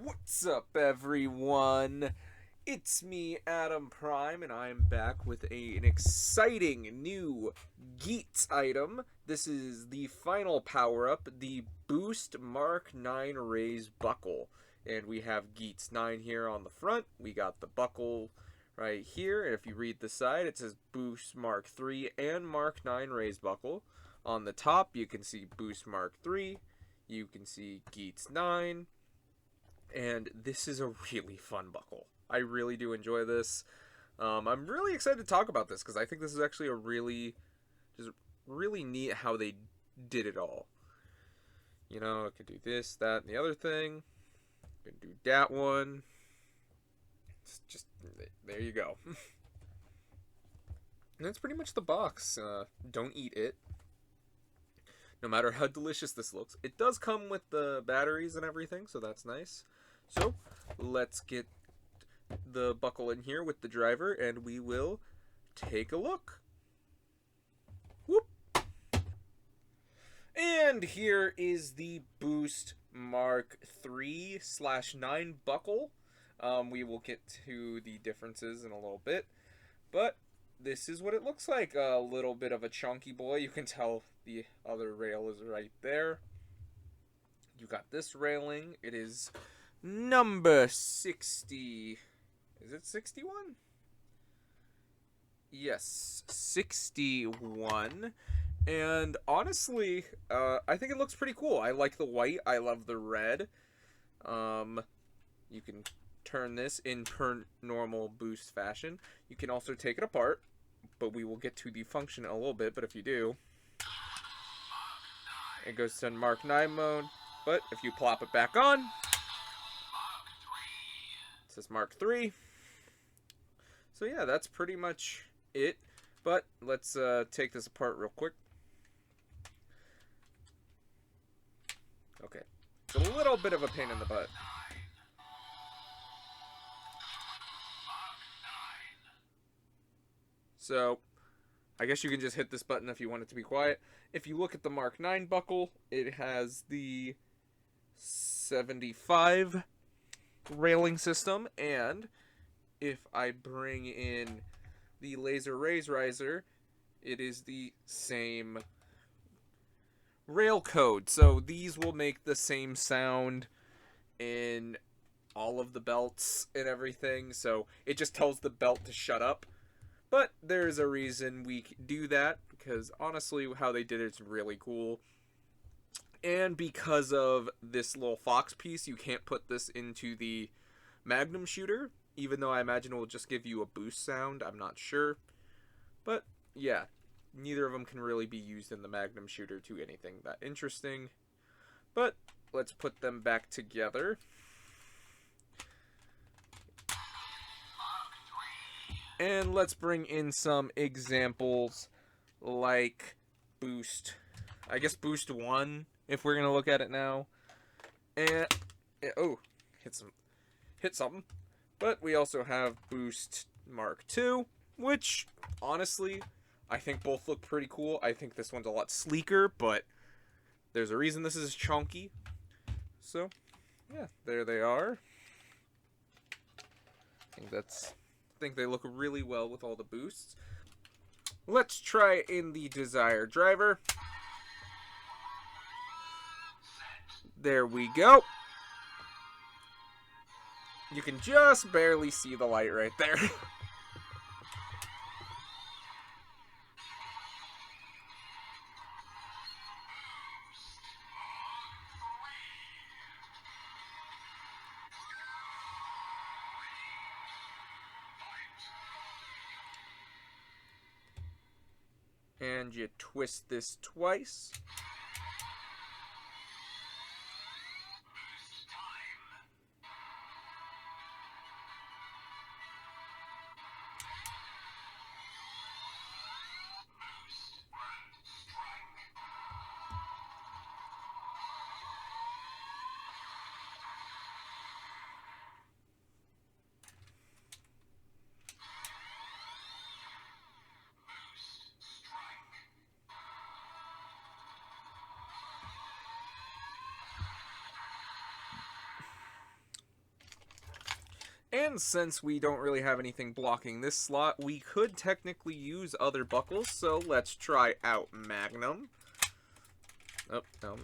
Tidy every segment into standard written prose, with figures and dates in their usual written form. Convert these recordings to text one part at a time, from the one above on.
What's up, everyone? It's me, Adam Prime, and I'm back with an exciting new Geats item. This is the final power up, the Boost Mark 9 Raise Buckle. And we have Geats 9 here on the front. We got the buckle right here. And if you read the side, it says Boost Mark 3 and Mark 9 Raise Buckle. On the top, you can see Boost Mark 3. You can see Geats 9. And this is a really fun buckle. I really do enjoy this. I'm really excited to talk about this because I think this is actually just really neat how they did it all. You know, I could do this, that, and the other thing. I can do that one. It's just, there you go. And that's pretty much the box. Don't eat it. No matter how delicious this looks. It does come with the batteries and everything, so that's nice. So, let's get the buckle in here with the driver, and we will take a look. Whoop! And here is the Boost Mark 3/9 buckle. We will get to the differences in a little bit, but this is what it looks like. A little bit of a chunky boy. You can tell the other rail is right there. You got this railing. It is number 60. Is it 61? Yes, 61. And honestly, I think it looks pretty cool. I like the white. I love the red. You can turn this in per normal Boost fashion. You can also take it apart, but we will get to the function in a little bit. But if you do, it goes to Mark 9 mode. But if you plop it back on, it says Mark 3. So yeah, that's pretty much it. But let's take this apart real quick. Okay. It's a little bit of a pain in the butt. So, I guess you can just hit this button if you want it to be quiet. If you look at the Mark 9 buckle, it has the 75 railing system, and if I bring in the laser raise riser, it is the same rail code. So these will make the same sound in all of the belts and everything. So it just tells the belt to shut up. But there's a reason we do that, because honestly, how they did it's really cool. And because of this little fox piece, you can't put this into the Magnum shooter, even though I imagine it will just give you a boost sound. I'm not sure. But yeah, neither of them can really be used in the Magnum shooter to anything that interesting. But let's put them back together. And let's bring in some examples like Boost. I guess Boost 1, if we're going to look at it now. And, oh, hit something. But we also have Boost Mark 2, which, honestly, I think both look pretty cool. I think this one's a lot sleeker, but there's a reason this is chunky. So, yeah, there they are. I think they look really well with all the boosts. Let's try in the desired driver. There we go. You can just barely see the light right there. And you twist this twice. And since we don't really have anything blocking this slot, we could technically use other buckles, so let's try out Magnum. Oh, no.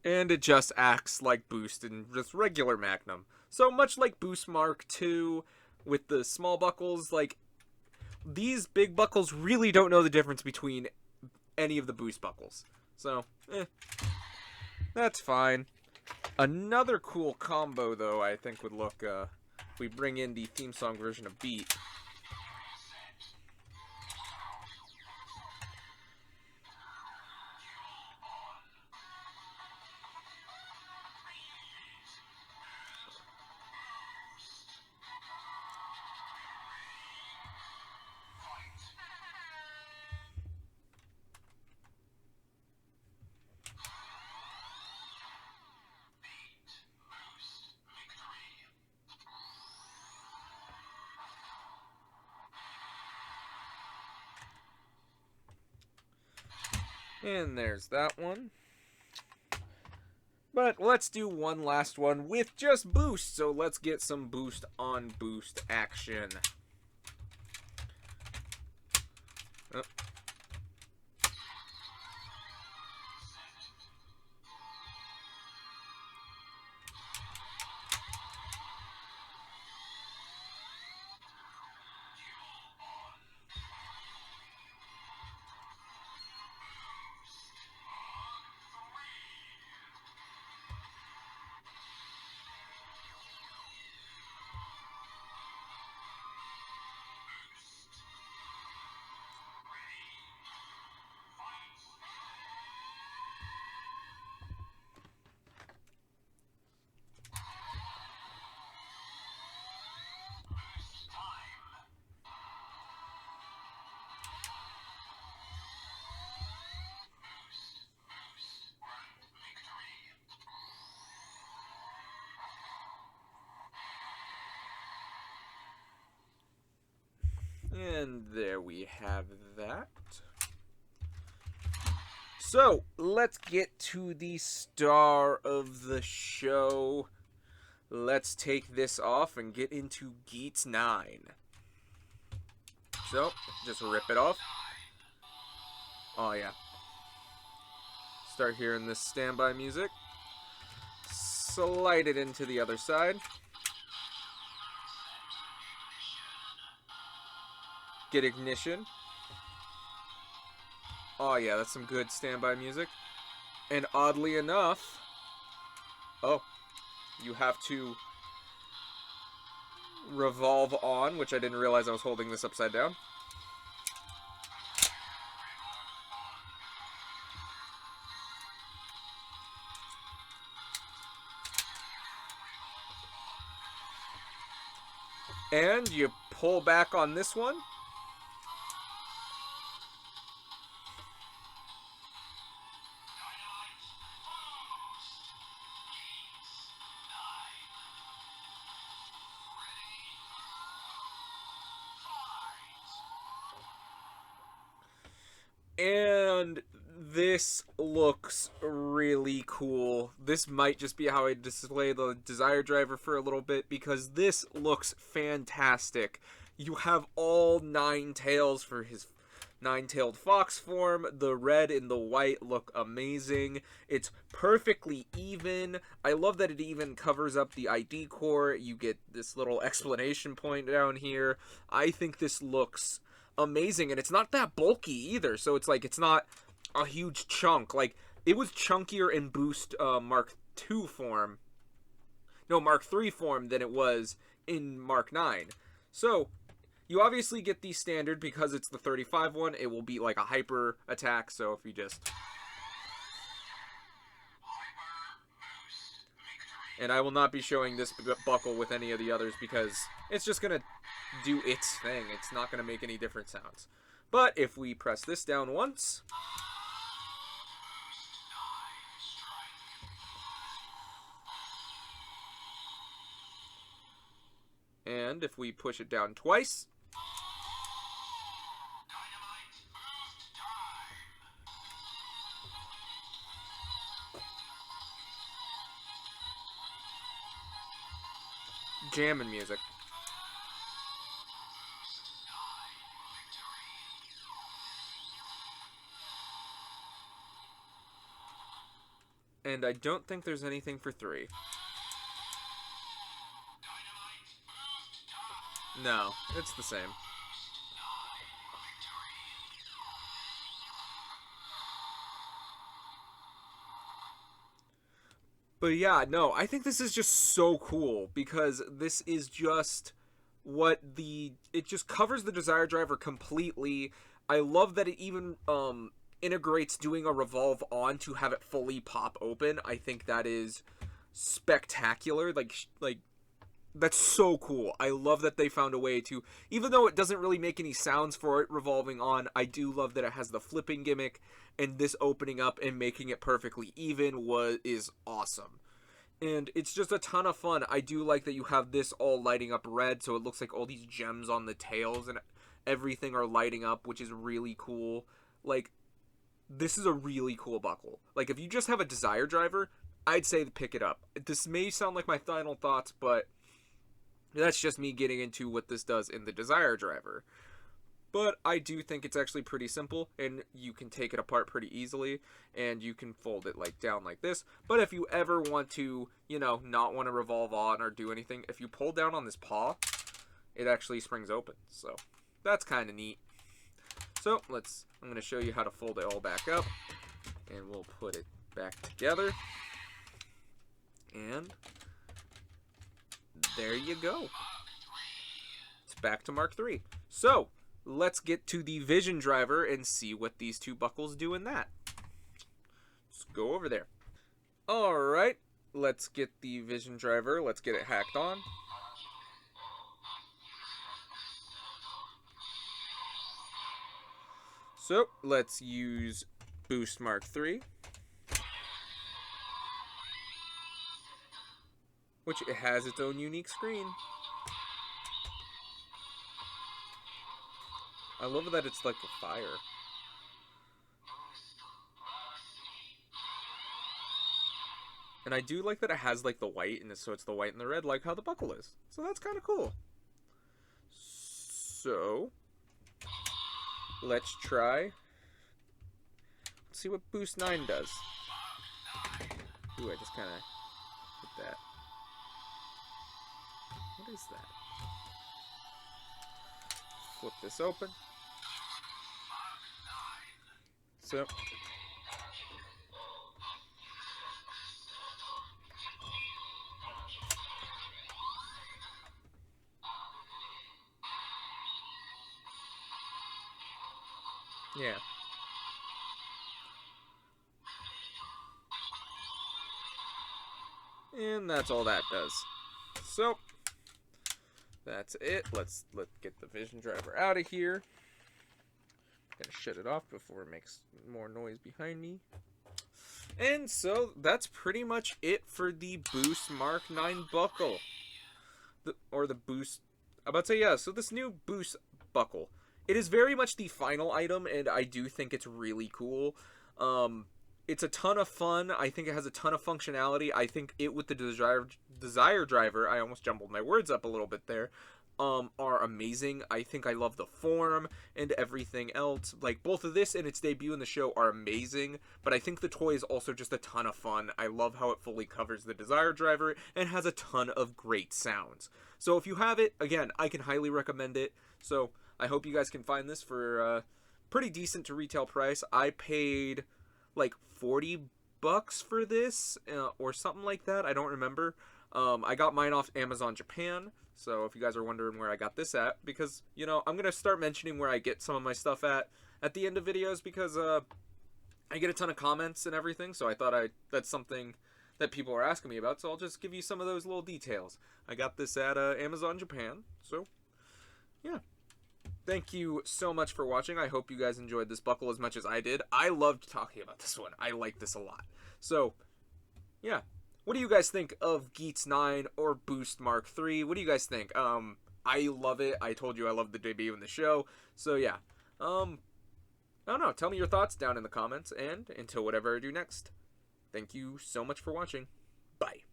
And it just acts like Boost in just regular Magnum. So much like Boost Mark II with the small buckles, like, these big buckles really don't know the difference between any of the Boost buckles. So, that's fine. Another cool combo, though, I think would look, we bring in the theme song version of Beat. And there's that one. But let's do one last one with just Boost. So let's get some Boost on Boost action. Oh. And there we have that. So, let's get to the star of the show. Let's take this off and get into Geats 9. So, just rip it off. Oh, yeah. Start hearing this standby music. Slide it into the other side. Get ignition. Oh yeah, that's some good standby music. And oddly enough, oh, you have to revolve on, which I didn't realize I was holding this upside down. And you pull back on this one. And this looks really cool. This might just be how I display the Desire Driver for a little bit, because this looks fantastic. You have all 9 tails for his 9-tailed fox form. The red and the white look amazing. It's perfectly even. I love that it even covers up the ID core. You get this little explanation point down here. I think this looks amazing, and it's not that bulky either, so it's like it's not a huge chunk. Like, it was chunkier in Boost Mark II form, no, Mark III form, than it was in Mark 9. So you obviously get the standard because it's the 35 one. It will be like a hyper attack, so if you just And I will not be showing this buckle with any of the others because it's just going to do its thing. It's not going to make any different sounds. But if we press this down once, and if we push it down twice, jamming music. And I don't think there's anything for 3. No, it's the same. But yeah, no, I think this is just so cool because this is just it just covers the Desire Driver completely. I love that it even integrates doing a revolve on to have it fully pop open. I think that is spectacular. Like that's so cool. I love that they found a way to, even though it doesn't really make any sounds for it revolving on, I do love that it has the flipping gimmick, and this opening up and making it perfectly even is awesome. And it's just a ton of fun. I do like that you have this all lighting up red, so it looks like all these gems on the tails and everything are lighting up, which is really cool. Like, this is a really cool buckle. Like, if you just have a Desire Driver, I'd say pick it up. This may sound like my final thoughts, but that's just me getting into what this does in the Desire Driver. But I do think it's actually pretty simple, and you can take it apart pretty easily, and you can fold it like down like this. But if you ever want to, not want to revolve on or do anything, if you pull down on this paw, it actually springs open. So that's kind of neat. So I'm going to show you how to fold it all back up, and we'll put it back together. And there you go. It's back to Mark III. So let's get to the Vision Driver and see what these two buckles do in that. Let's go over there. Alright, let's get the Vision Driver. Let's get it hacked on. So let's use Boost Mark III, which it has its own unique screen. I love that it's like a fire. And I do like that it has like the white, and so it's the white and the red like how the buckle is. So that's kind of cool. So let's try. Let's see what Boost 9 does. Ooh, I just kind of hit that. What is that? Flip this open. So yeah. And that's all that does. So that's it. Let's get the Vision Driver out of here. Gonna shut it off before it makes more noise behind me. And so that's pretty much it for the Boost Mark 9 buckle. The Boost. I'm about to say, yeah, so this new Boost buckle. It is very much the final item, and I do think it's really cool. It's a ton of fun. I think it has a ton of functionality. I think it with the Desire Driver, I almost jumbled my words up a little bit there, are amazing. I think I love the form and everything else. Like, both of this and its debut in the show are amazing, but I think the toy is also just a ton of fun. I love how it fully covers the Desire Driver and has a ton of great sounds. So if you have it, again, I can highly recommend it. So I hope you guys can find this for pretty decent to retail price. I paid like $40 for this or something like that. I don't remember. I got mine off Amazon Japan. So if you guys are wondering where I got this at, because, I'm going to start mentioning where I get some of my stuff at the end of videos, because I get a ton of comments and everything. So I thought that's something that people are asking me about, so I'll just give you some of those little details. I got this at Amazon Japan, so yeah. Thank you so much for watching. I hope you guys enjoyed this buckle as much as I did. I loved talking about this one. I like this a lot. So, yeah. What do you guys think of Geats 9 or Boost Mark 3? What do you guys think? I love it. I told you I love the debut in the show. So, yeah. I don't know. Tell me your thoughts down in the comments. And until whatever I do next, thank you so much for watching. Bye.